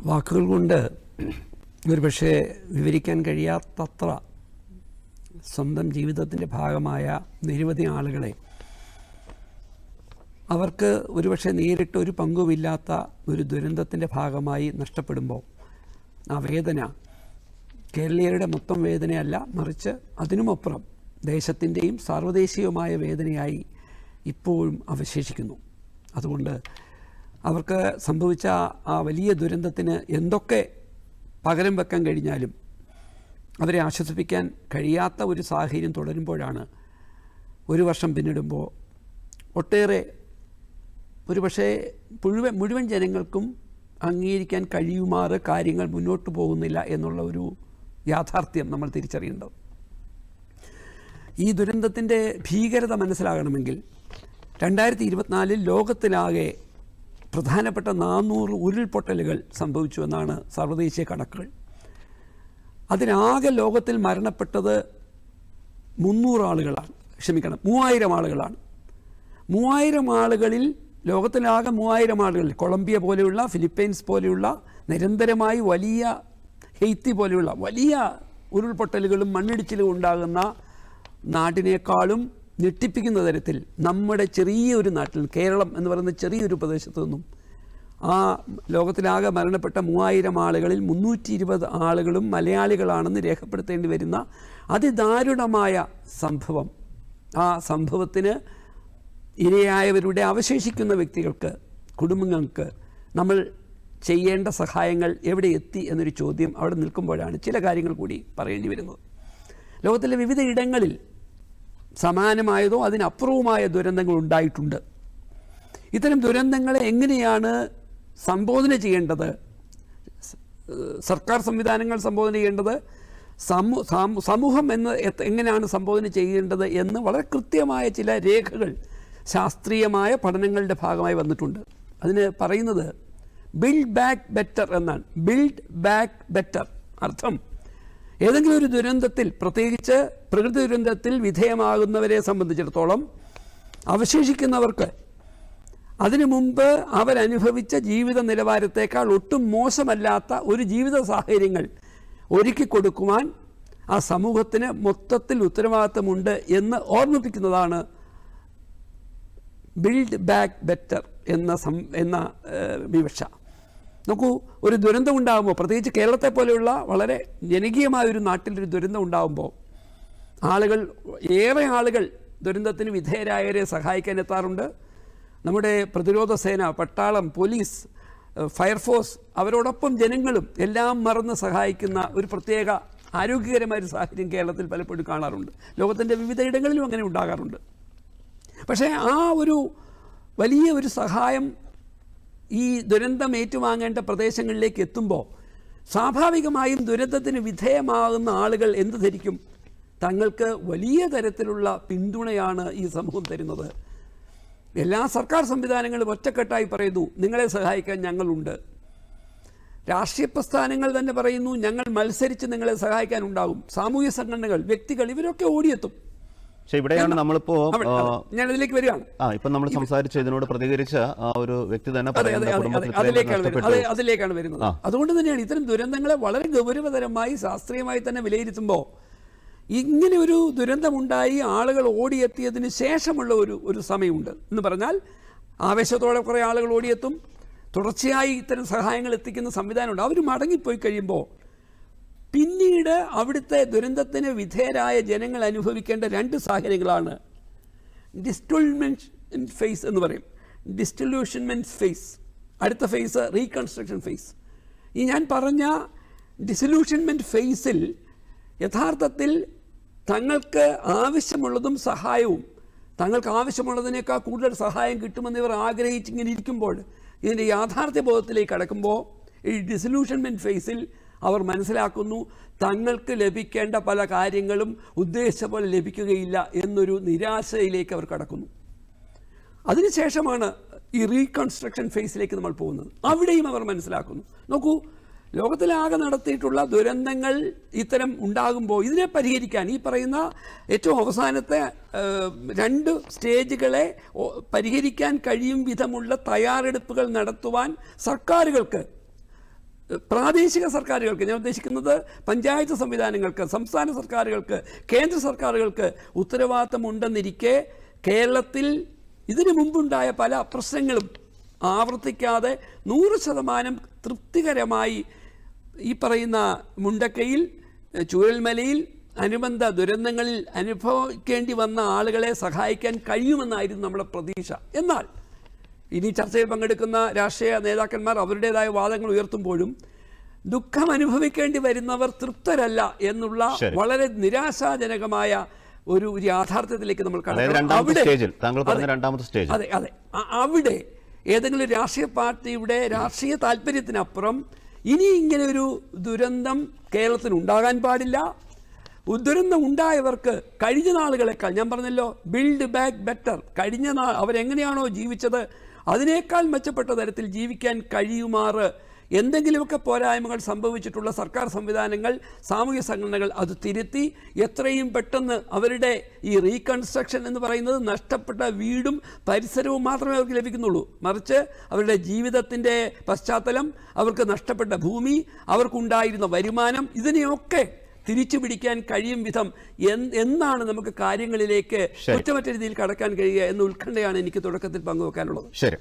വാക്കുകൾ കൊണ്ട് ഒരുപക്ഷെ വിവരിക്കാൻ കഴിയാത്തത്ര സ്വന്തം ജീവിതത്തിൻ്റെ ഭാഗമായ നിരവധി ആളുകളെ അവർക്ക് ഒരുപക്ഷെ നേരിട്ട് ഒരു പങ്കുമില്ലാത്ത ഒരു ദുരന്തത്തിൻ്റെ ഭാഗമായി നഷ്ടപ്പെടുമ്പോൾ ആ വേദന കേരളീയരുടെ മൊത്തം വേദനയല്ല, മറിച്ച് അതിനുമപ്പുറം ദേശത്തിൻ്റെയും സാർവദേശീയവുമായ വേദനയായി ഇപ്പോഴും അവശേഷിക്കുന്നു. അതുകൊണ്ട് അവർക്ക് സംഭവിച്ച ആ വലിയ ദുരന്തത്തിന് എന്തൊക്കെ പകരം വെക്കാൻ കഴിഞ്ഞാലും അവരെ ആശ്വസിപ്പിക്കാൻ കഴിയാത്ത ഒരു സാഹചര്യം തുടരുമ്പോഴാണ് ഒരു വർഷം പിന്നിടുമ്പോൾ ഒട്ടേറെ ഒരുപക്ഷെ മുഴുവൻ ജനങ്ങൾക്കും അംഗീകരിക്കാൻ കഴിയുമാറ് കാര്യങ്ങൾ മുന്നോട്ട് പോകുന്നില്ല എന്നുള്ള ഒരു യാഥാർത്ഥ്യം നമ്മൾ തിരിച്ചറിയേണ്ടത്. ഈ ദുരന്തത്തിൻ്റെ ഭീകരത മനസ്സിലാകണമെങ്കിൽ 2024 ലോകത്തിലാകെ പ്രധാനപ്പെട്ട 400 ഉരുൾപൊട്ടലുകൾ സംഭവിച്ചു എന്നാണ് സർവ്വദേശീയ കണക്കുകൾ. അതിനാകെ ലോകത്തിൽ മരണപ്പെട്ടത് 3000 ആളുകളാണ്. 3000 ആളുകളാണ്. 3000 ആളുകളിൽ ലോകത്തിലാകെ 3000 ആളുകളിൽ കൊളംബിയ പോലെയുള്ള, ഫിലിപ്പൈൻസ് പോലെയുള്ള നിരന്തരമായി വലിയ ഹെയ്ത്തി പോലെയുള്ള വലിയ ഉരുൾപൊട്ടലുകളും മണ്ണിടിച്ചിലും ഉണ്ടാകുന്ന നാട്ടിനേക്കാളും ഞെട്ടിപ്പിക്കുന്ന തരത്തിൽ നമ്മുടെ ചെറിയൊരു നാട്ടിൽ, കേരളം എന്ന് പറയുന്ന ചെറിയൊരു പ്രദേശത്തു നിന്നും ആ ലോകത്തിലാകെ മരണപ്പെട്ട 3000 ആളുകളിൽ 320 ആളുകളും മലയാളികളാണെന്ന് രേഖപ്പെടുത്തേണ്ടി വരുന്ന അതിദാരുണമായ സംഭവം, ആ സംഭവത്തിന് ഇരയായവരുടെ അവശേഷിക്കുന്ന വ്യക്തികൾക്ക്, കുടുംബങ്ങൾക്ക് നമ്മൾ ചെയ്യേണ്ട സഹായങ്ങൾ എവിടെ എത്തി എന്നൊരു ചോദ്യം അവിടെ നിൽക്കുമ്പോഴാണ് ചില കാര്യങ്ങൾ കൂടി പറയേണ്ടി വരുന്നത്. ലോകത്തിലെ വിവിധ ഇടങ്ങളിൽ സമാനമായതോ അതിനപ്പുറവുമായ ദുരന്തങ്ങൾ ഉണ്ടായിട്ടുണ്ട്. ഇത്തരം ദുരന്തങ്ങളെ എങ്ങനെയാണ് സംബോധന ചെയ്യേണ്ടത്, സർക്കാർ സംവിധാനങ്ങൾ സംബോധന ചെയ്യേണ്ടത്, സമൂഹം എങ്ങനെയാണ് സംബോധന ചെയ്യേണ്ടത് എന്ന് വളരെ കൃത്യമായ ചില രേഖകൾ ശാസ്ത്രീയമായ പഠനങ്ങളുടെ ഭാഗമായി വന്നിട്ടുണ്ട്. അതിന് പറയുന്നത് ബിൽഡ് ബാക്ക് ബെറ്റർ എന്നാണ്. ബിൽഡ് ബാക്ക് ബെറ്റർ അർത്ഥം ഏതെങ്കിലും ഒരു ദുരന്തത്തിൽ, പ്രത്യേകിച്ച് പ്രകൃതി ദുരന്തത്തിൽ വിധേയമാകുന്നവരെ സംബന്ധിച്ചിടത്തോളം അവശേഷിക്കുന്നവർക്ക് അതിനു മുമ്പ് അവരനുഭവിച്ച ജീവിത നിലവാരത്തേക്കാൾ ഒട്ടും മോശമല്ലാത്ത ഒരു ജീവിത സാഹചര്യങ്ങൾ ഒരുക്കി കൊടുക്കുവാൻ ആ സമൂഹത്തിന് മൊത്തത്തിൽ ഉത്തരവാദിത്തമുണ്ട് എന്ന് ഓർമ്മിപ്പിക്കുന്നതാണ് ബിൽഡ് ബാക്ക് ബെറ്റർ എന്ന വിവക്ഷ. നോക്കൂ, ഒരു ദുരന്തം ഉണ്ടാകുമ്പോൾ, പ്രത്യേകിച്ച് കേരളത്തെ പോലെയുള്ള വളരെ ജനകീയമായൊരു നാട്ടിലൊരു ദുരന്തം ഉണ്ടാകുമ്പോൾ ഏറെ ആളുകൾ ദുരന്തത്തിന് വിധേയരായവരെ സഹായിക്കാൻ എത്താറുണ്ട്. നമ്മുടെ പ്രതിരോധ സേന, പട്ടാളം, പോലീസ്, ഫയർഫോഴ്സ്, അവരോടൊപ്പം ജനങ്ങളും എല്ലാം മറന്ന് സഹായിക്കുന്ന ഒരു പ്രത്യേക ആരോഗ്യകരമായൊരു സാഹചര്യം കേരളത്തിൽ പലപ്പോഴും കാണാറുണ്ട്. ലോകത്തിൻ്റെ വിവിധ ഇടങ്ങളിലും അങ്ങനെ ഉണ്ടാകാറുണ്ട്. പക്ഷേ ആ ഒരു വലിയ ഒരു സഹായം ഈ ദുരന്തം ഏറ്റുവാങ്ങേണ്ട പ്രദേശങ്ങളിലേക്ക് എത്തുമ്പോൾ സ്വാഭാവികമായും ദുരന്തത്തിന് വിധേയമാകുന്ന ആളുകൾ എന്ത് ധരിക്കും? തങ്ങൾക്ക് വലിയ തരത്തിലുള്ള പിന്തുണയാണ് ഈ സമൂഹം തരുന്നത്. എല്ലാ സർക്കാർ സംവിധാനങ്ങളും ഒറ്റക്കെട്ടായി പറയുന്നു, നിങ്ങളെ സഹായിക്കാൻ ഞങ്ങളുണ്ട്. രാഷ്ട്രീയ പ്രസ്ഥാനങ്ങൾ തന്നെ പറയുന്നു, ഞങ്ങൾ മത്സരിച്ച് നിങ്ങളെ സഹായിക്കാനുണ്ടാകും. സാമൂഹ്യ സംഘടനകൾ, വ്യക്തികൾ, ഇവരൊക്കെ ഓടിയെത്തും. പക്ഷെ ഇവിടെയാണ് നമ്മളിപ്പോ ഞാനതിലേക്ക് വരികയാണ്. ഇപ്പൊ നമ്മൾ സംസാരിച്ച ഇതിനോട് പ്രതികരിച്ച ആ ഒരു വ്യക്തി തന്നെ അതിലേക്കാണ് വരുന്നത്. അതുകൊണ്ട് തന്നെയാണ് ഇത്തരം ദുരന്തങ്ങളെ വളരെ ഗൗരവതരമായി ശാസ്ത്രീയമായി തന്നെ വിലയിരുത്തുമ്പോൾ ഇങ്ങനെ ഒരു ദുരന്തമുണ്ടായി ആളുകൾ ഓടിയെത്തിയതിന് ശേഷമുള്ള ഒരു സമയമുണ്ട് എന്ന് പറഞ്ഞാൽ, ആവേശത്തോടെ കുറേ ആളുകൾ ഓടിയെത്തും, തുടർച്ചയായി ഇത്തരം സഹായങ്ങൾ എത്തിക്കുന്ന സംവിധാനമുണ്ട്. അവർ മടങ്ങിപ്പോയി കഴിയുമ്പോൾ പിന്നീട് അവിടുത്തെ ദുരന്തത്തിന് വിധേയരായ ജനങ്ങൾ അനുഭവിക്കേണ്ട 2 സാഹചര്യങ്ങളാണ് ഡിസ്റ്റോൾമെൻറ്റ് ഫേസ് എന്ന് പറയും. ഡിസ്റ്റല്യൂഷൻമെൻറ്റ് ഫേസ്, അടുത്ത ഫേസ് റീകൺസ്ട്രക്ഷൻ ഫേസ്. ഈ ഞാൻ പറഞ്ഞ ഡിസൊല്യൂഷൻമെൻറ്റ് ഫേസിൽ യഥാർത്ഥത്തിൽ തങ്ങൾക്ക് ആവശ്യമുള്ളതും സഹായവും, തങ്ങൾക്ക് ആവശ്യമുള്ളതിനേക്കാൾ കൂടുതൽ സഹായം കിട്ടുമെന്നിവർ ആഗ്രഹിച്ചിങ്ങനെ ഇരിക്കുമ്പോൾ, ഇതിൻ്റെ യാഥാർത്ഥ്യ ബോധത്തിലേക്ക് കടക്കുമ്പോൾ ഈ ഡിസൊല്യൂഷൻമെൻറ്റ് ഫേസിൽ അവർ മനസ്സിലാക്കുന്നു തങ്ങൾക്ക് ലഭിക്കേണ്ട പല കാര്യങ്ങളും ഉദ്ദേശിച്ച പോലെ ലഭിക്കുകയില്ല എന്നൊരു നിരാശയിലേക്ക് അവർ കടക്കുന്നു. അതിനുശേഷമാണ് ഈ റീകൺസ്ട്രക്ഷൻ ഫേസിലേക്ക് നമ്മൾ പോകുന്നത്. അവിടെയും അവർ മനസ്സിലാക്കുന്നു, നോക്കൂ, ലോകത്തിലാകെ നടത്തിയിട്ടുള്ള ദുരന്തങ്ങൾ ഇത്തരം ഉണ്ടാകുമ്പോൾ ഇതിനെ പരിഹരിക്കാൻ ഈ പറയുന്ന ഏറ്റവും അവസാനത്തെ 2 സ്റ്റേജുകളെ പരിഹരിക്കാൻ കഴിയും വിധമുള്ള തയ്യാറെടുപ്പുകൾ നടത്തുവാൻ സർക്കാരുകൾക്ക് പ്രാദേശിക സർക്കാരുകൾക്ക്, ഞാൻ ഉദ്ദേശിക്കുന്നത് പഞ്ചായത്ത് സംവിധാനങ്ങൾക്ക്, സംസ്ഥാന സർക്കാരുകൾക്ക്, കേന്ദ്ര സർക്കാരുകൾക്ക് ഉത്തരവാദിത്തമുണ്ടെന്നിരിക്കെ കേരളത്തിൽ ഇതിനു മുമ്പുണ്ടായ പല പ്രശ്നങ്ങളും ആവർത്തിക്കാതെ 100% തൃപ്തികരമായി ഈ പറയുന്ന മുണ്ടക്കയിൽ, ചൂരൽമലയിൽ, അനുബന്ധ ദുരന്തങ്ങളിൽ അനുഭവിക്കേണ്ടി വന്ന ആളുകളെ സഹായിക്കാൻ കഴിയുമെന്നായിരുന്നു നമ്മുടെ പ്രതീക്ഷ. എന്നാൽ ഇനി ചർച്ചയിൽ പങ്കെടുക്കുന്ന രാഷ്ട്രീയ നേതാക്കന്മാർ അവരുടേതായ വാദങ്ങൾ ഉയർത്തുമ്പോഴും ദുഃഖം അനുഭവിക്കേണ്ടി വരുന്നവർ തൃപ്തരല്ല എന്നുള്ള വളരെ നിരാശാജനകമായ ഒരു യാഥാർത്ഥ്യത്തിലേക്ക് നമ്മൾ കടന്നു. അതെ അതെ, അവിടെ ഏതെങ്കിലും രാഷ്ട്രീയ പാർട്ടിയുടെ രാഷ്ട്രീയ താല്പര്യത്തിനപ്പുറം ഇനി ഇങ്ങനെ ഒരു ദുരന്തം കേരളത്തിന് ഉണ്ടാകാൻ പാടില്ല. ദുരന്തം ഉണ്ടായവർക്ക് കഴിഞ്ഞ നാളുകളെക്കാൾ, ഞാൻ പറഞ്ഞല്ലോ ബിൽഡ് ബാക്ക് ബെറ്റർ, കഴിഞ്ഞ അവരെങ്ങനെയാണോ ജീവിച്ചത് അതിനേക്കാൾ മെച്ചപ്പെട്ട തരത്തിൽ ജീവിക്കാൻ കഴിയുമാറ് എന്തെങ്കിലുമൊക്കെ പോരായ്മകൾ സംഭവിച്ചിട്ടുള്ള സർക്കാർ സംവിധാനങ്ങൾ, സാമൂഹ്യ സംഘടനകൾ അത് തിരുത്തി എത്രയും പെട്ടെന്ന് അവരുടെ ഈ റീകൺസ്ട്രക്ഷൻ എന്ന് പറയുന്നത് നഷ്ടപ്പെട്ട വീടും പരിസരവും മാത്രമേ അവർക്ക് ലഭിക്കുന്നുള്ളൂ. മറിച്ച് അവരുടെ ജീവിതത്തിൻ്റെ പശ്ചാത്തലം, അവർക്ക് നഷ്ടപ്പെട്ട ഭൂമി, അവർക്കുണ്ടായിരുന്ന വരുമാനം, ഇതിനെയൊക്കെ തിരിച്ചു പിടിക്കാൻ കഴിയും വിധം എന്നാണ് നമുക്ക് കാര്യങ്ങളിലേക്ക് കുറ്റമറ്റ രീതിയിൽ കടക്കാൻ കഴിയുക എന്ന ഉത്കണ്ഠയാണ് എനിക്ക് തുടക്കത്തിൽ പങ്കുവെക്കാനുള്ളത്. ശരി.